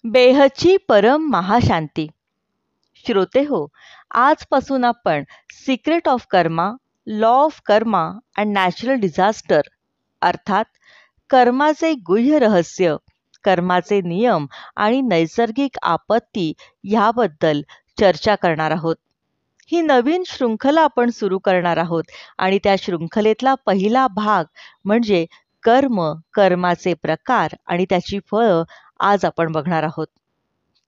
बेहची परम महाशांती. श्रोते हो, आजपासून आपण secret of karma, law of karma and natural disaster अर्थात कर्माचे गुह्य रहस्य, कर्माचे नियम आणि नैसर्गिक आपत्ती याबद्दल चर्चा करणार आहोत. ही नवीन शृंखला आपण सुरू करणार आहोत आणि त्या शृंखलेतला पहिला भाग म्हणजे कर्म, कर्माचे प्रकार आणि त्याची फळं आज आपण बघणार आहोत.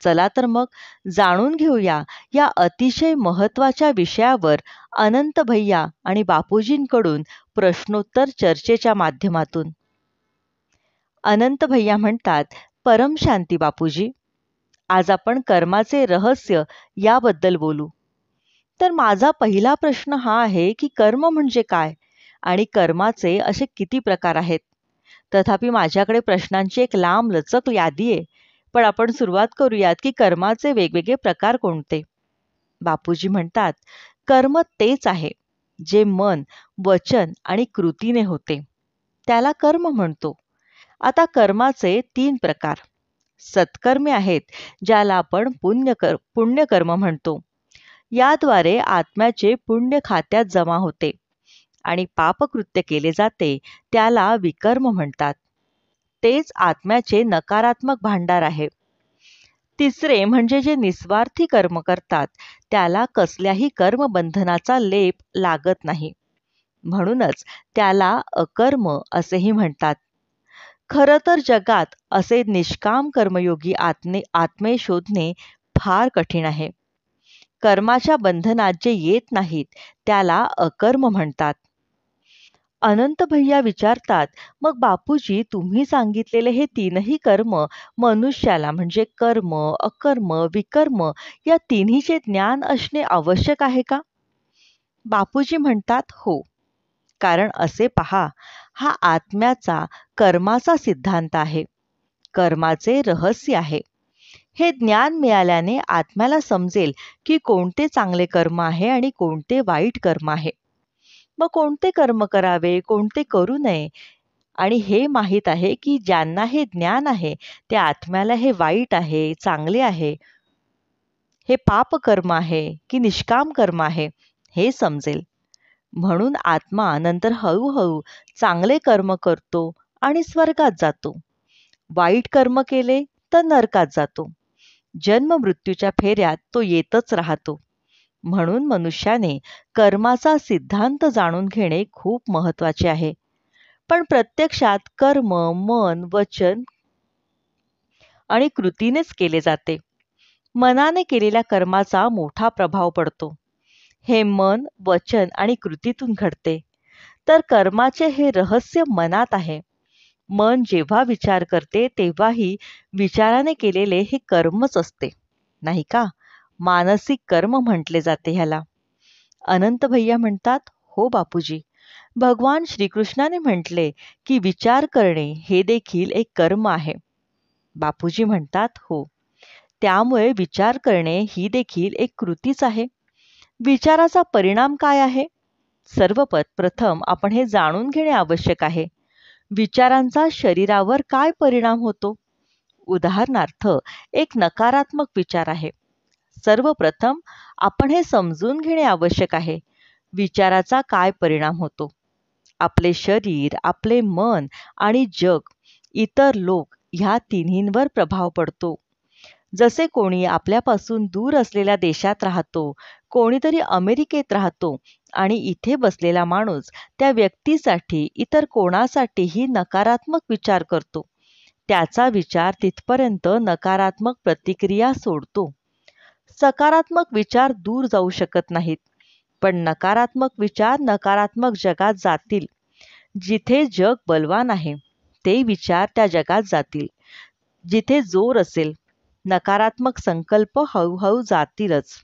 चला तर मग जाणून घेऊया या अतिशय महत्त्वाच्या विषयावर अनंत भैया आणि बापूजींकडून प्रश्नोत्तर चर्चेच्या माध्यमातून. अनंत भैया म्हणतात, परम शांती बापूजी, आज आपण कर्माचे रहस्य याबद्दल बोलू. तर माझा पहिला प्रश्न हा आहे की कर्म म्हणजे काय आणि कर्माचे असे किती प्रकार आहेत. तथापि माझ्याकडे प्रश्नांची एक लांब लचक यादी आहे, पण आपण सुरुवात करूयात की कर्माचे वेगवेगळे प्रकार कोणते. बापूजी म्हणतात, कर्म तेच आहे जे मन, वचन आणि कृतीने होते, त्याला कर्म म्हणतो. आता कर्माचे 3 प्रकार. सत्कर्मे आहेत, ज्याला आपण पुण्यकर्म म्हणतो. याद्वारे आत्म्याचे पुण्य खात्यात जमा होते आणि पापकृत्य केले जाते, त्याला विकर्म म्हणतात. तेच आत्म्याचे नकारात्मक भांडार आहे. तिसरे म्हणजे जे निस्वार्थी कर्म करतात, त्याला कसल्याही कर्मबंधनाचा लेप लागत नाही, म्हणूनच त्याला अकर्म असेही म्हणतात. खरं तर जगात असे निष्काम कर्मयोगी आत्मे शोधणे फार कठीण आहे. कर्माच्या बंधनात जे येत नाहीत, त्याला अकर्म म्हणतात. अनंत भैया विचारतात, मग बापूजी, तुम्ही सांगितलेले हे 3ही कर्म मनुष्याला म्हणजे कर्म, अकर्म, विकर्म या तिन्हीचे ज्ञान असणे आवश्यक आहे का? बापूजी म्हणतात, हो. कारण असे पहा, हा आत्म्याचा कर्माचा सिद्धांत आहे, कर्माचे रहस्य आहे. हे ज्ञान मिळाल्याने आत्म्याला समजेल की कोणते चांगले कर्म आहे आणि कोणते वाईट कर्म आहे. मग कोणते कर्म करावे, कोणते करू नये. आणि हे माहीत आहे की ज्यांना हे ज्ञान आहे, त्या आत्म्याला हे वाईट आहे, चांगले आहे, हे पापकर्म आहे की निष्काम कर्म आहे, हे समजेल. म्हणून आत्मा नंतर हळूहळू चांगले कर्म करतो आणि स्वर्गात जातो. वाईट कर्म केले तर नरकात जातो. जन्म मृत्यूच्या फेऱ्यात तो येतच राहतो. म्हणून मनुष्याने कर्माचा सिद्धांत जाणून घेणे खूप महत्त्वाचे आहे. पण प्रत्यक्षात कर्म मन, वचन आणि कृतीनेच केले जाते. मनाने केलेल्या कर्माचा मोठा प्रभाव पडतो. हे मन, वचन आणि कृतीतून घडते. तर कर्माचे हे रहस्य मनात आहे. मन जेव्हा विचार करते, तेव्हाही विचाराने केलेले हे कर्मच असते, नाही का? मानसिक कर्म म्हटले जाते ह्याला. अनंत भैया म्हणतात, हो बापूजी, भगवान श्रीकृष्णाने म्हटले की विचार करणे हे देखील एक कर्म आहे. बापूजी म्हणतात, हो. त्यामुळे विचार करणे ही देखील एक कृतीच आहे. विचाराचा परिणाम काय आहे? सर्वप्रथम आपण हे जाणून घेणे आवश्यक आहे. विचारांचा शरीरावर काय परिणाम होतो? उदाहरणार्थ, एक नकारात्मक विचार आहे. सर्वप्रथम आपण हे समजून घेणे आवश्यक आहे. विचाराचा काय परिणाम होतो? आपले शरीर, आपले मन आणि जग, इतर लोक ह्या तिन्हींवर प्रभाव पडतो. जसे कोणी आपल्यापासून दूर असलेल्या देशात राहतो, कोणीतरी अमेरिकेत राहतो आणि इथे बसलेला माणूस त्या व्यक्तीसाठी इतर कोणासाठीही नकारात्मक विचार करतो. त्याचा विचार तिथपर्यंत नकारात्मक प्रतिक्रिया सोडतो. सकारात्मक विचार दूर जाऊ शकत नाहीत, पण नकारात्मक विचार नकारात्मक जगात जातील. जिथे जग बलवान आहे, ते विचार त्या जगात जातील. जिथे जोर असेल, नकारात्मक संकल्प हळूहळू जातीलच.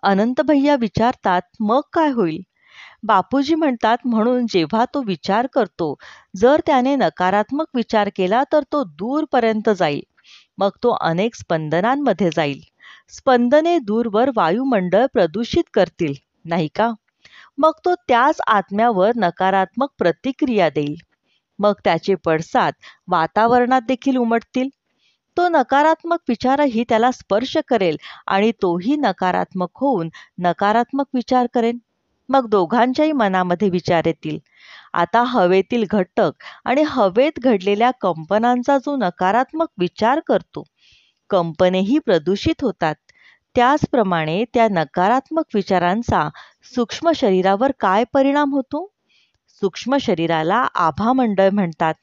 अनंत भैया विचारतात, मग काय होईल? बापूजी म्हणतात, म्हणून जेव्हा तो विचार करतो, जर त्याने नकारात्मक विचार केला तर तो दूरपर्यंत जाईल. मग तो अनेक स्पंदनांमध्ये जाईल. स्पंदने दूरवर वायुमंडळ प्रदूषित करतील, नाही का? मग तो त्याच आत्म्यावर नकारात्मक प्रतिक्रिया देईल. मग त्याचे पडसाद वातावरणात देखील उमटतील. तो नकारात्मक विचारही त्याला स्पर्श करेल आणि तोही नकारात्मक होऊन नकारात्मक विचार करेल. मग दोघांच्याही मनामध्ये विचार येतील. आता हवेतील घटक आणि हवेत घडलेल्या कंपनांचा जो नकारात्मक विचार करतो, कंपनेही प्रदूषित होतात. त्याचप्रमाणे त्या नकारात्मक विचारांचा सूक्ष्म शरीरावर काय परिणाम होतो? सूक्ष्म शरीराला आभामंडळ म्हणतात.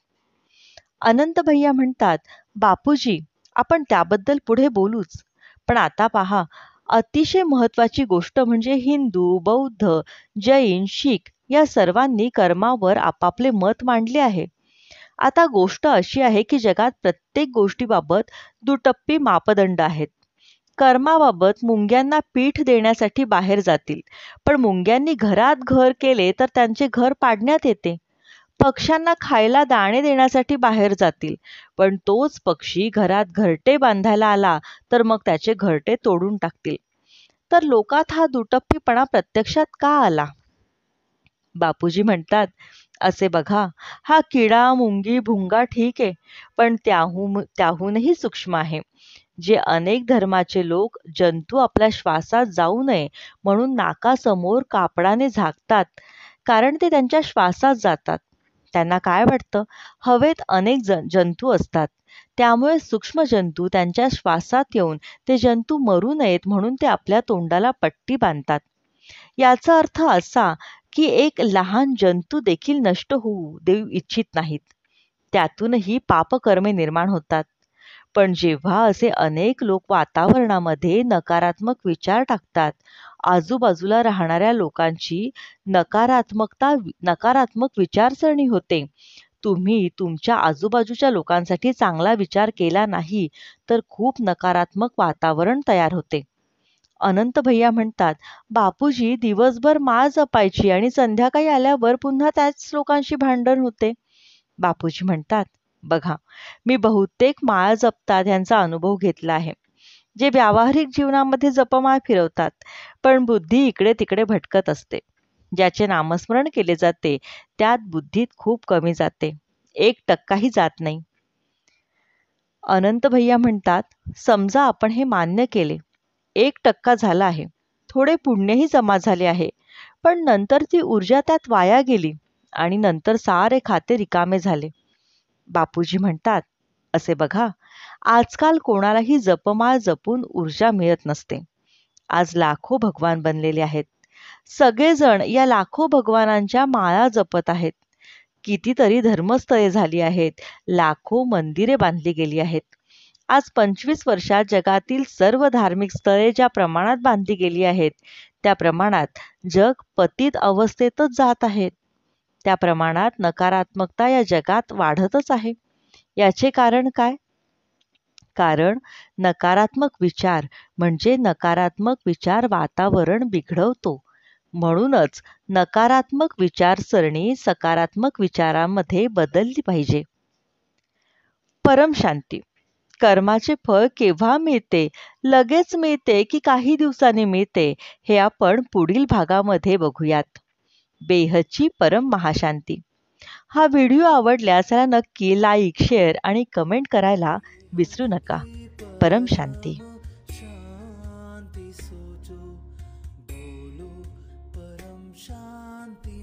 अनंत भैया म्हणतात, बापूजी, आपण त्याबद्दल पुढे बोलूच. पण आता पहा, अतिशय महत्वाची गोष्ट म्हणजे हिंदू, बौद्ध, जैन, शीख या सर्वांनी कर्मावर आपापले मत मांडले आहे. आता गोष्ट अशी आहे की जगात प्रत्येक गोष्टीबाबत दुटप्पी मापदंड आहेत. कर्माबाबत मुंग्यांना पीठ देण्यासाठी बाहेर जातील, पण मुंग्यांनी घरात घर केले तर त्यांचे घर पाडण्यात येते. पक्ष्यांना खायला दाणे देण्यासाठी बाहेर जातील, पण तोच पक्षी घरात घरटे बांधायला आला तर मग त्याचे घरटे तोडून टाकतील. तर लोकात हा दुटप्पीपणा प्रत्यक्षात का आला? बापूजी म्हणतात, असे बघा, हा किडा, मुंगी, भुंगा ठीक आहे, पण त्याहूनही सूक्ष्म आहे. जे अनेक धर्माचे लोक जंतू आपल्या श्वासात जाऊ नये म्हणून नाकासमोर कापडाने झाकतात, कारण ते त्यांच्या श्वासात जातात. त्यांना काय वाटतं? हवेत अनेक जंतू असतात, त्यामुळे सूक्ष्म जंतू त्यांच्या श्वासात येऊन ते जंतू मरू नयेत म्हणून ते आपल्या तोंडाला पट्टी बांधतात. याचा अर्थ असा की एक लहान जंतू देखील नष्ट होऊ देऊ इच्छित नाहीत. त्यातूनही पापकर्मे निर्माण होतात. पण जेव्हा असे अनेक लोक वातावरणामध्ये नकारात्मक विचार टाकतात, आजूबाजूला राहणाऱ्या लोकांची नकारात्मक विचारसरणी होते. तुम्ही तुमच्या आजूबाजूच्या लोकांसाठी चांगला विचार केला नाही तर खूप नकारात्मक वातावरण तयार होते. अनंत भैया म्हणतात, बापूजी, दिवसभर माळ जपायची आणि संध्याकाळी आल्यावर पुन्हा त्याच लोकांशी भांडण होते. बापूजी म्हणतात, बघा, मी बहुतेक माळ जपतात यांचा अनुभव घेतला आहे, जे व्यावहारिक जीवनामध्ये जपमाळ फिरवतात, पण बुद्धी इकडे तिकडे भटकत असते. ज्याचे नामस्मरण केले जाते त्यात बुद्धीत खूप कमी जाते, 1% जात नाही. अनंत भैया म्हणतात, समजा आपण हे मान्य केले, 1% झाला आहे, थोडे पुण्यही जमा झाले आहे, पण नंतर ती ऊर्जा त्यात वाया गेली आणि नंतर सारे खाते रिकामे झाले. बापूजी म्हणतात, असे बघा, आजकाल कोणालाही जपमाळ जपून ऊर्जा मिळत नसते. आज लाखो भगवान बनलेले आहेत. सगळेजण या लाखो भगवानांच्या माळा जपत आहेत. कितीतरी धर्मस्थळे झाली आहेत, लाखो मंदिरे बांधली गेली आहेत. आज 25 वर्षात जगातील सर्व धार्मिक स्थळे ज्या प्रमाणात बांधली गेली आहेत, त्या प्रमाणात जग पतित अवस्थेतच जात आहेत. त्या प्रमाणात नकारात्मकता या जगात वाढतच आहे. याचे कारण काय? कारण नकारात्मक विचार म्हणजे नकारात्मक विचार वातावरण बिघडवतो. म्हणूनच नकारात्मक विचारसरणी सकारात्मक विचारांमध्ये बदलली पाहिजे. परमशांती. कर्माचे फळ केव्हा मिळते, लगेच मिळते की काही दिवसांनी मिळते, हे आपण पुढील भागामध्ये बघूयात. बेहदची परम महाशांती. हा व्हिडिओ आवडल्यास त्याला नक्की लाईक, शेअर आणि कमेंट करायला विसरू नका. परम शांती.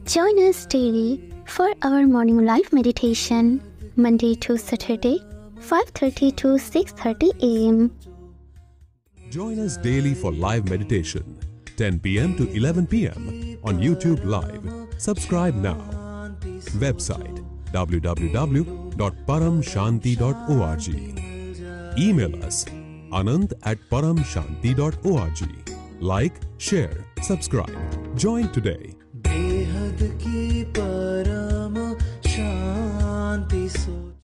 Join us daily for our morning live meditation, Monday to Saturday, 5:30 to 6:30 a.m. Join us daily for live meditation, 10 p.m. to 11 p.m. on YouTube Live. Subscribe now. Website www.paramshanti.org. Email us anand@paramshanti.org. Like, share, subscribe. Join today. बेहद की परम शांति।